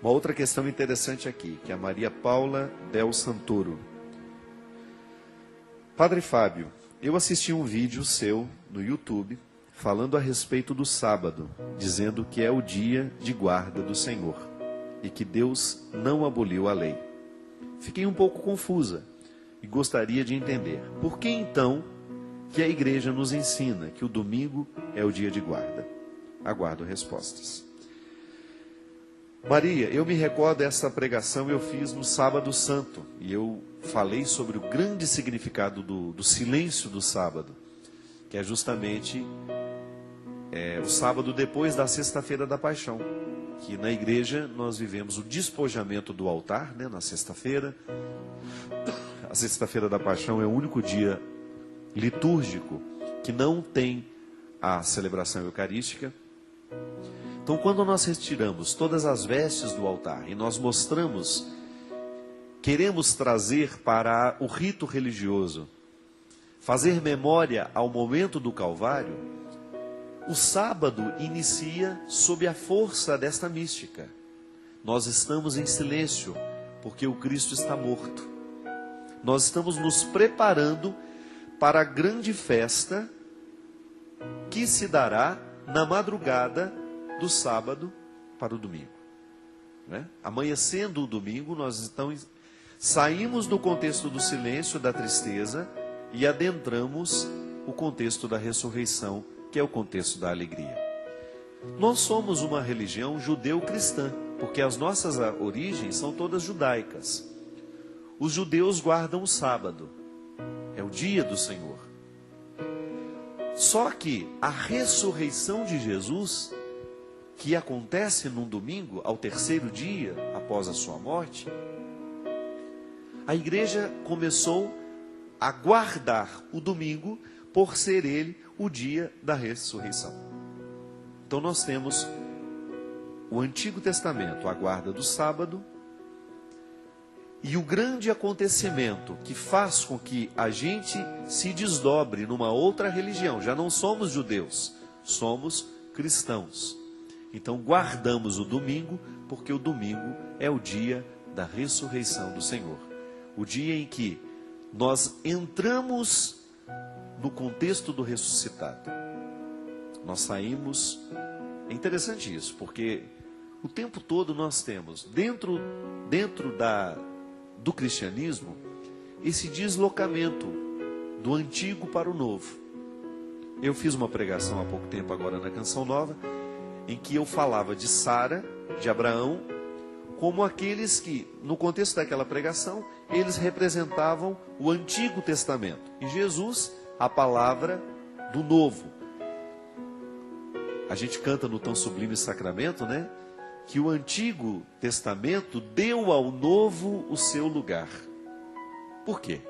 Uma outra questão interessante aqui, que é a Maria Paula Del Santoro. Padre Fábio, eu assisti um vídeo seu no YouTube falando a respeito do sábado, dizendo que é o dia de guarda do Senhor e que Deus não aboliu a lei. Fiquei um pouco confusa e gostaria de entender. Por que então que a igreja nos ensina que o domingo é o dia de guarda? Aguardo respostas. Maria, eu me recordo dessa pregação eu fiz no Sábado Santo e eu falei sobre o grande significado do silêncio do sábado, que é justamente o sábado depois da Sexta-feira da Paixão, que na igreja nós vivemos o despojamento do altar, né, na sexta-feira. A Sexta-feira da Paixão é o único dia litúrgico que não tem a celebração eucarística. Então, quando nós retiramos todas as vestes do altar e nós mostramos, queremos trazer para o rito religioso, fazer memória ao momento do Calvário, o sábado inicia sob a força desta mística. Nós estamos em silêncio, porque o Cristo está morto. Nós estamos nos preparando para a grande festa que se dará na madrugada do sábado para o domingo, né? Amanhecendo o domingo, nós saímos do contexto do silêncio, da tristeza, e adentramos o contexto da ressurreição, que é o contexto da alegria. Nós somos uma religião judeu-cristã, porque as nossas origens são todas judaicas. Os judeus guardam o sábado, é o dia do Senhor. Só que a ressurreição de Jesus, que acontece num domingo, ao terceiro dia após a sua morte, a igreja começou a guardar o domingo por ser ele o dia da ressurreição. Então nós temos o Antigo Testamento, a guarda do sábado, e o grande acontecimento que faz com que a gente se desdobre numa outra religião. Já não somos judeus, somos cristãos. Então guardamos o domingo, porque o domingo é o dia da ressurreição do Senhor. O dia em que nós entramos no contexto do ressuscitado. Nós saímos... É interessante isso, porque o tempo todo nós temos, dentro do cristianismo, esse deslocamento do antigo para o novo. Eu fiz uma pregação há pouco tempo agora na Canção Nova, em que eu falava de Sara, de Abraão, como aqueles que, no contexto daquela pregação, eles representavam o Antigo Testamento. E Jesus, a palavra do Novo. A gente canta no Tão Sublime Sacramento, né? Que o Antigo Testamento deu ao Novo o seu lugar. Por quê?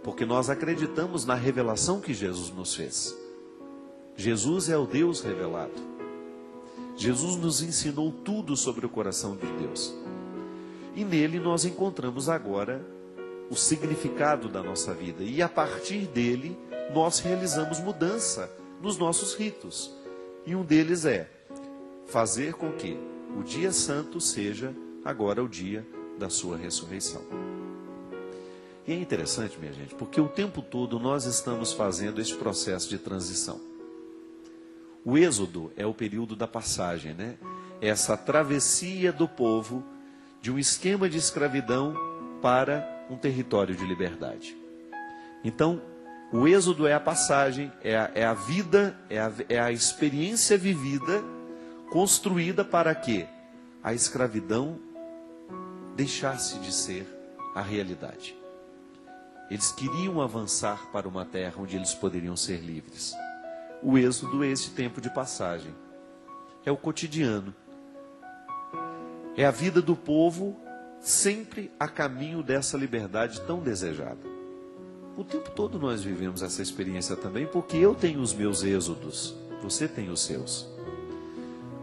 Porque nós acreditamos na revelação que Jesus nos fez. Jesus é o Deus revelado. Jesus nos ensinou tudo sobre o coração de Deus. E nele nós encontramos agora o significado da nossa vida. E a partir dele nós realizamos mudança nos nossos ritos. E um deles é fazer com que o dia santo seja agora o dia da sua ressurreição. E é interessante, minha gente, porque o tempo todo nós estamos fazendo esse processo de transição. O Êxodo é o período da passagem, né? Essa travessia do povo de um esquema de escravidão para um território de liberdade. Então, o Êxodo é a passagem, é a vida, é a experiência vivida, construída para que a escravidão deixasse de ser a realidade. Eles queriam avançar para uma terra onde eles poderiam ser livres. O Êxodo é esse tempo de passagem. É o cotidiano. É a vida do povo sempre a caminho dessa liberdade tão desejada. O tempo todo nós vivemos essa experiência também, porque eu tenho os meus êxodos, você tem os seus.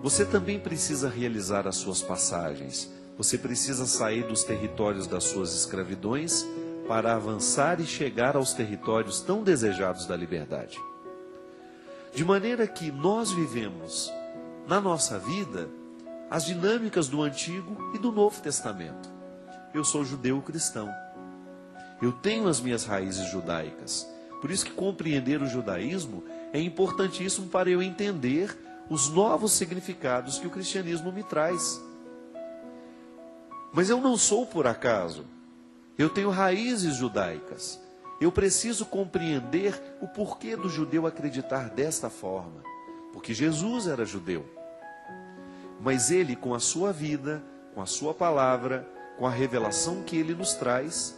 Você também precisa realizar as suas passagens. Você precisa sair dos territórios das suas escravidões para avançar e chegar aos territórios tão desejados da liberdade. De maneira que nós vivemos na nossa vida as dinâmicas do Antigo e do Novo Testamento. Eu sou judeu cristão. Eu tenho as minhas raízes judaicas. Por isso que compreender o judaísmo é importantíssimo para eu entender os novos significados que o cristianismo me traz. Mas eu não sou por acaso. Eu tenho raízes judaicas. Eu preciso compreender o porquê do judeu acreditar desta forma. Porque Jesus era judeu. Mas ele, com a sua vida, com a sua palavra, com a revelação que ele nos traz,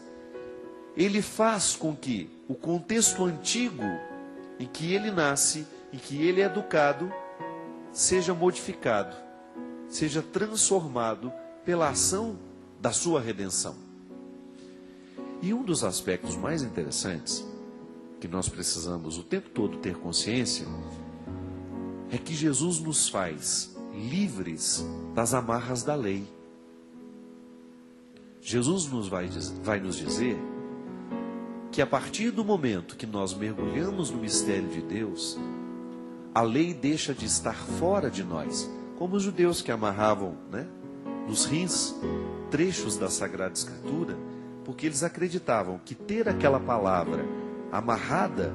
ele faz com que o contexto antigo em que ele nasce, em que ele é educado, seja modificado, seja transformado pela ação da sua redenção. E um dos aspectos mais interessantes, que nós precisamos o tempo todo ter consciência, é que Jesus nos faz livres das amarras da lei. Jesus vai nos dizer que a partir do momento que nós mergulhamos no mistério de Deus, a lei deixa de estar fora de nós, como os judeus que amarravam, nos rins trechos da Sagrada Escritura, porque eles acreditavam que ter aquela palavra amarrada,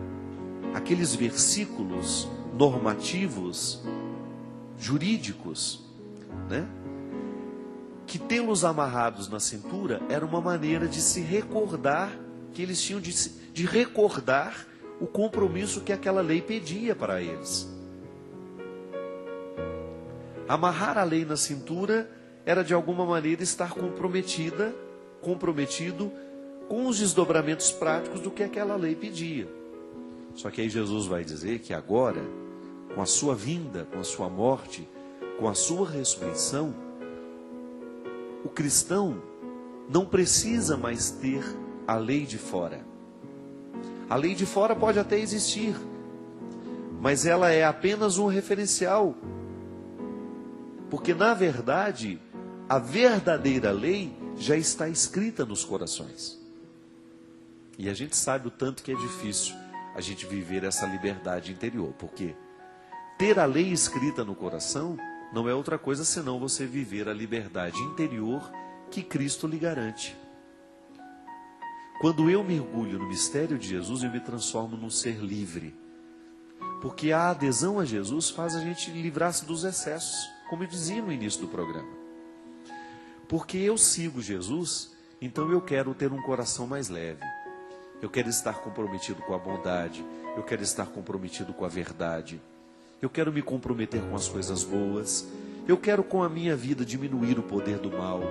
aqueles versículos normativos, jurídicos, que tê-los amarrados na cintura era uma maneira de se recordar, que eles tinham de recordar o compromisso que aquela lei pedia para eles. Amarrar a lei na cintura era de alguma maneira estar comprometido com os desdobramentos práticos do que aquela lei pedia. Só que aí Jesus vai dizer que agora, com a sua vinda, com a sua morte, com a sua ressurreição, o cristão não precisa mais ter a lei de fora. A lei de fora pode até existir, mas ela é apenas um referencial. Porque, na verdade, a verdadeira lei já está escrita nos corações. E a gente sabe o tanto que é difícil a gente viver essa liberdade interior. Porque ter a lei escrita no coração não é outra coisa senão você viver a liberdade interior que Cristo lhe garante. Quando eu mergulho no mistério de Jesus, eu me transformo num ser livre. Porque a adesão a Jesus faz a gente livrar-se dos excessos, como eu dizia no início do programa. Porque eu sigo Jesus, então eu quero ter um coração mais leve. Eu quero estar comprometido com a bondade, eu quero estar comprometido com a verdade. Eu quero me comprometer com as coisas boas. Eu quero com a minha vida diminuir o poder do mal.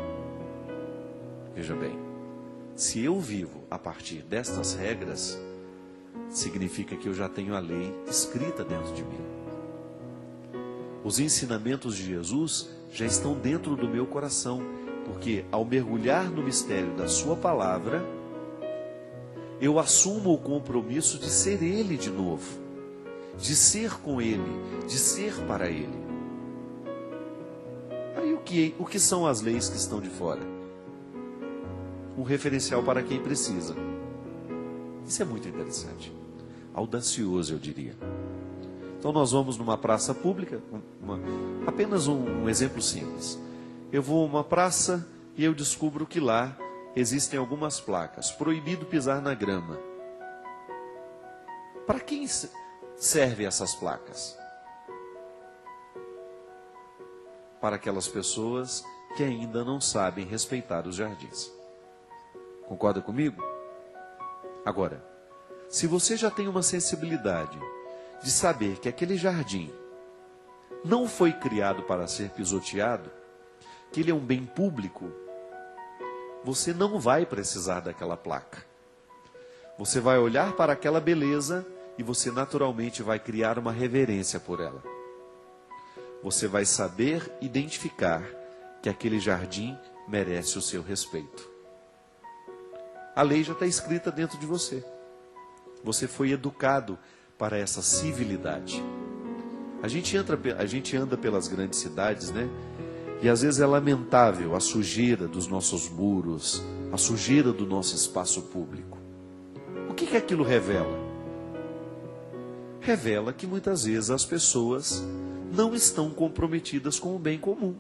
Veja bem, se eu vivo a partir destas regras, significa que eu já tenho a lei escrita dentro de mim. Os ensinamentos de Jesus já estão dentro do meu coração, porque ao mergulhar no mistério da sua palavra, eu assumo o compromisso de ser Ele de novo, de ser com Ele, de ser para Ele. Aí o que são as leis que estão de fora? Um referencial para quem precisa. Isso é muito interessante. Audacioso, eu diria. Então nós vamos numa praça pública, apenas um exemplo simples. Eu vou a uma praça e eu descubro que lá existem algumas placas. Proibido pisar na grama. Para quem servem essas placas? Para aquelas pessoas que ainda não sabem respeitar os jardins. Concorda comigo? Agora, se você já tem uma sensibilidade de saber que aquele jardim não foi criado para ser pisoteado, que ele é um bem público, você não vai precisar daquela placa. Você vai olhar para aquela beleza e você naturalmente vai criar uma reverência por ela. Você vai saber identificar que aquele jardim merece o seu respeito. A lei já está escrita dentro de você. Você foi educado para essa civilidade. A gente anda pelas grandes cidades, E às vezes é lamentável a sujeira dos nossos muros, a sujeira do nosso espaço público. O que aquilo revela? Revela que muitas vezes as pessoas não estão comprometidas com o bem comum.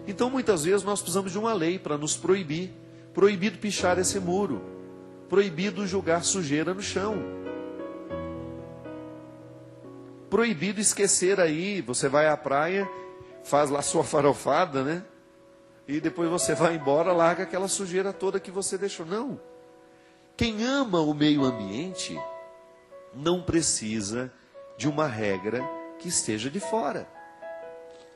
Então, muitas vezes, nós precisamos de uma lei para nos proibir. Proibido pichar esse muro. Proibido jogar sujeira no chão. Proibido esquecer aí, você vai à praia, faz lá sua farofada, né? E depois você vai embora, larga aquela sujeira toda que você deixou. Não. Quem ama o meio ambiente não precisa de uma regra que esteja de fora.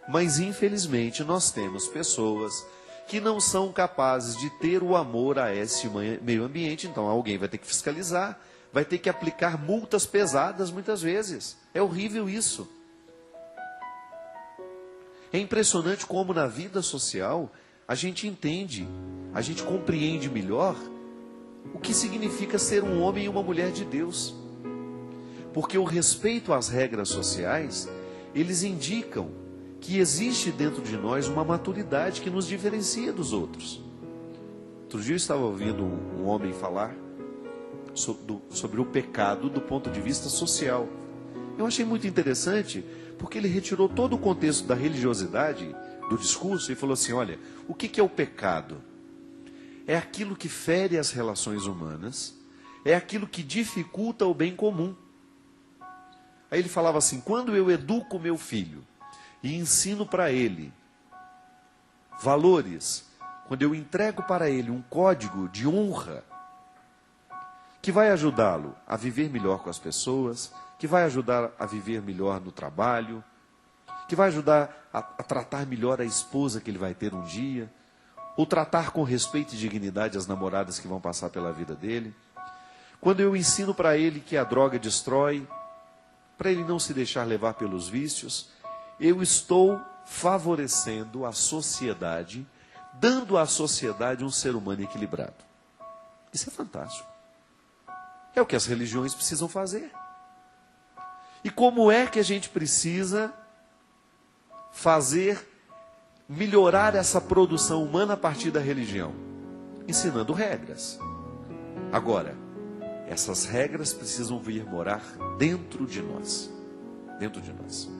Mas infelizmente nós temos pessoas que não são capazes de ter o amor a esse meio ambiente. Então alguém vai ter que fiscalizar, vai ter que aplicar multas pesadas muitas vezes. É horrível isso. É impressionante como na vida social a gente entende, a gente compreende melhor o que significa ser um homem e uma mulher de Deus. Porque o respeito às regras sociais, eles indicam que existe dentro de nós uma maturidade que nos diferencia dos outros. Outro dia eu estava ouvindo um homem falar sobre o pecado do ponto de vista social. Eu achei muito interessante, porque ele retirou todo o contexto da religiosidade do discurso e falou assim, olha, o que é o pecado? É aquilo que fere as relações humanas, é aquilo que dificulta o bem comum. Aí ele falava assim, quando eu educo meu filho e ensino para ele valores, quando eu entrego para ele um código de honra, que vai ajudá-lo a viver melhor com as pessoas, que vai ajudar a viver melhor no trabalho, que vai ajudar a tratar melhor a esposa que ele vai ter um dia, ou tratar com respeito e dignidade as namoradas que vão passar pela vida dele. Quando eu ensino para ele que a droga destrói, para ele não se deixar levar pelos vícios, eu estou favorecendo a sociedade, dando à sociedade um ser humano equilibrado. Isso é fantástico. É o que as religiões precisam fazer. E como é que a gente precisa melhorar essa produção humana a partir da religião? Ensinando regras. Agora, essas regras precisam vir morar dentro de nós. Dentro de nós.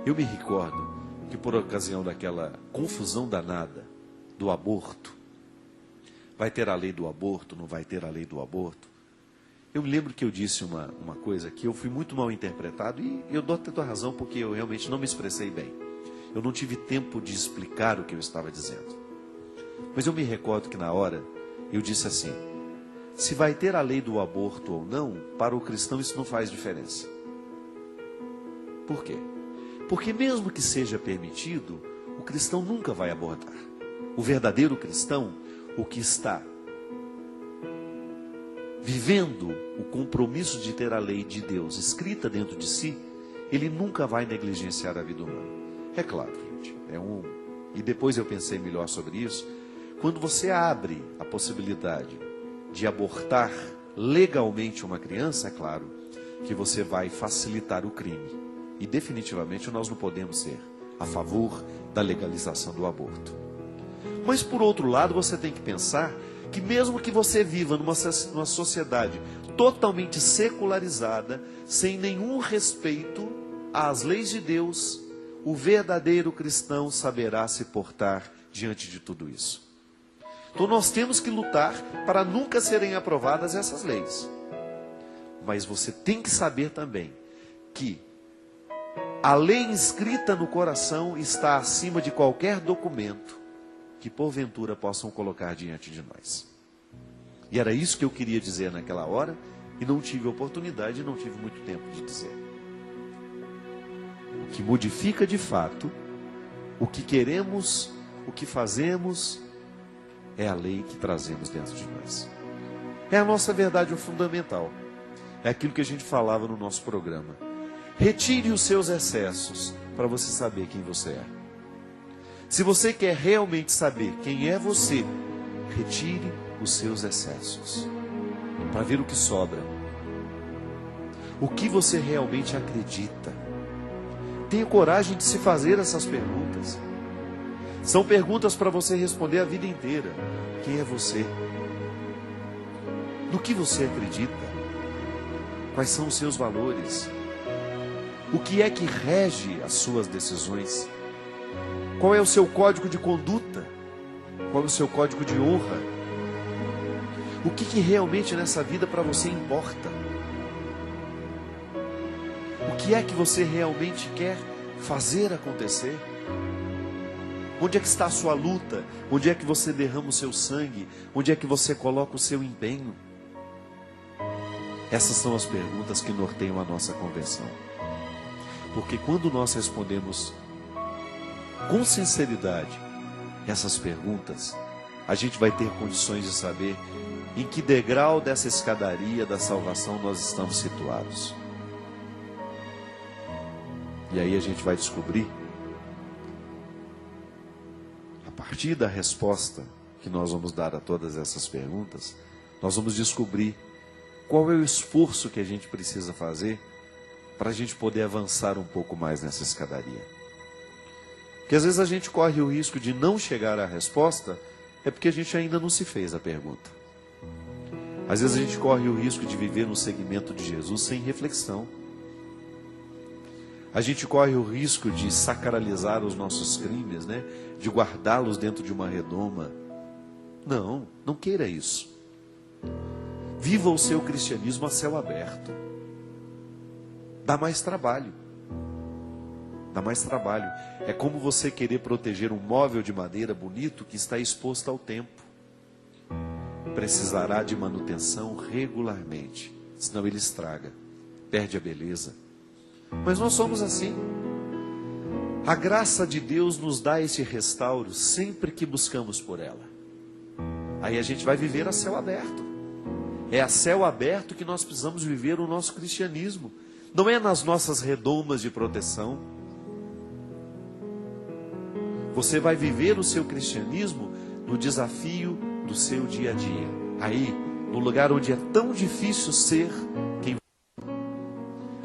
Eu me recordo que por ocasião daquela confusão danada do aborto, vai ter a lei do aborto, não vai ter a lei do aborto. Eu me lembro que eu disse uma coisa que eu fui muito mal interpretado e eu dou até a razão porque eu realmente não me expressei bem. Eu não tive tempo de explicar o que eu estava dizendo. Mas eu me recordo que na hora eu disse assim, se vai ter a lei do aborto ou não, para o cristão isso não faz diferença. Por quê? Porque mesmo que seja permitido, o cristão nunca vai abortar. O verdadeiro cristão, o que está vivendo o compromisso de ter a lei de Deus escrita dentro de si, ele nunca vai negligenciar a vida humana. É claro, gente, e depois eu pensei melhor sobre isso, quando você abre a possibilidade de abortar legalmente uma criança, é claro que você vai facilitar o crime. E definitivamente nós não podemos ser a favor da legalização do aborto. Mas por outro lado, você tem que pensar que mesmo que você viva numa sociedade totalmente secularizada, sem nenhum respeito às leis de Deus, o verdadeiro cristão saberá se portar diante de tudo isso. Então nós temos que lutar para nunca serem aprovadas essas leis. Mas você tem que saber também que a lei inscrita no coração está acima de qualquer documento que porventura possam colocar diante de nós. E era isso que eu queria dizer naquela hora e não tive oportunidade, não tive muito tempo de dizer. O que modifica de fato, o que queremos, o que fazemos, é a lei que trazemos dentro de nós. É a nossa verdade fundamental. É aquilo que a gente falava no nosso programa. Retire os seus excessos para você saber quem você é. Se você quer realmente saber quem é você, retire os seus excessos para ver o que sobra. O que você realmente acredita. Tenha coragem de se fazer essas perguntas. São perguntas para você responder a vida inteira. Quem é você? No que você acredita? Quais são os seus valores? O que é que rege as suas decisões? Qual é o seu código de conduta? Qual é o seu código de honra? O que realmente nessa vida para você importa? O que é que você realmente quer fazer acontecer? Onde é que está a sua luta? Onde é que você derrama o seu sangue? Onde é que você coloca o seu empenho? Essas são as perguntas que norteiam a nossa conversão. Porque quando nós respondemos com sinceridade essas perguntas, a gente vai ter condições de saber em que degrau dessa escadaria da salvação nós estamos situados. E aí a gente vai descobrir, a partir da resposta que nós vamos dar a todas essas perguntas, nós vamos descobrir qual é o esforço que a gente precisa fazer para a gente poder avançar um pouco mais nessa escadaria. Porque às vezes a gente corre o risco de não chegar à resposta, é porque a gente ainda não se fez a pergunta. Às vezes a gente corre o risco de viver no segmento de Jesus sem reflexão. A gente corre o risco de sacralizar os nossos crimes, né? De guardá-los dentro de uma redoma. Não, não queira isso. Viva o seu cristianismo a céu aberto. Dá mais trabalho. Dá mais trabalho. É como você querer proteger um móvel de madeira bonito que está exposto ao tempo. Precisará de manutenção regularmente, senão ele estraga, perde a beleza. Mas nós somos assim. A graça de Deus nos dá esse restauro sempre que buscamos por ela. Aí a gente vai viver a céu aberto. É a céu aberto que nós precisamos viver o nosso cristianismo. Não é nas nossas redomas de proteção. Você vai viver o seu cristianismo no desafio do seu dia a dia. Aí, no lugar onde é tão difícil ser quem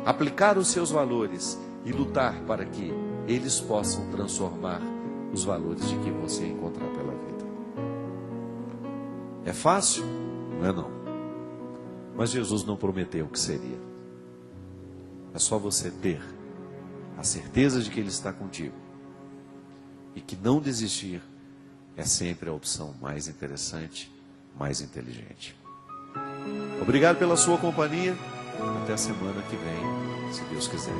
aplicar os seus valores e lutar para que eles possam transformar os valores de que você encontrar pela vida. É fácil? Não é não. Mas Jesus não prometeu que seria. É só você ter a certeza de que Ele está contigo. E que não desistir é sempre a opção mais interessante, mais inteligente. Obrigado pela sua companhia. Até a semana que vem, se Deus quiser.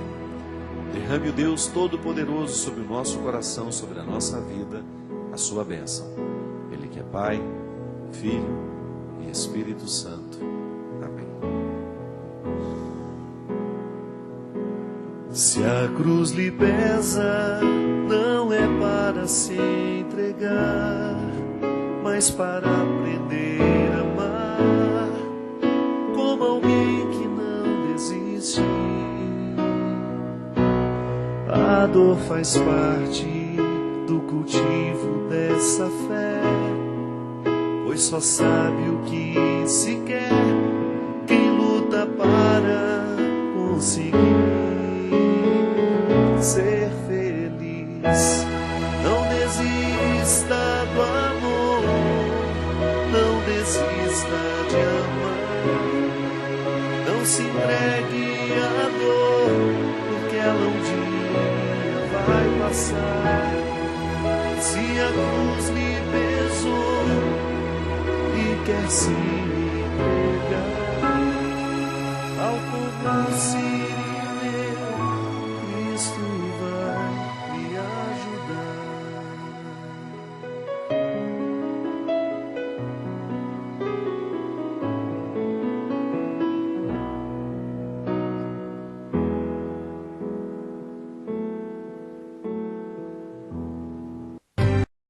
Derrame o Deus Todo-Poderoso sobre o nosso coração, sobre a nossa vida, a sua bênção. Ele que é Pai, Filho e Espírito Santo. Amém. Se a cruz lhe pesa, não é para se entregar, mas para aprender a amar, como alguém que não desiste. A dor faz parte do cultivo dessa fé, pois só sabe o que se quer quem luta para conseguir ser feliz. Não desista do amor, não desista de amar, não se entregue à dor, porque ela um dia vai passar. Se a cruz lhe pesou e quer se entregar ao comum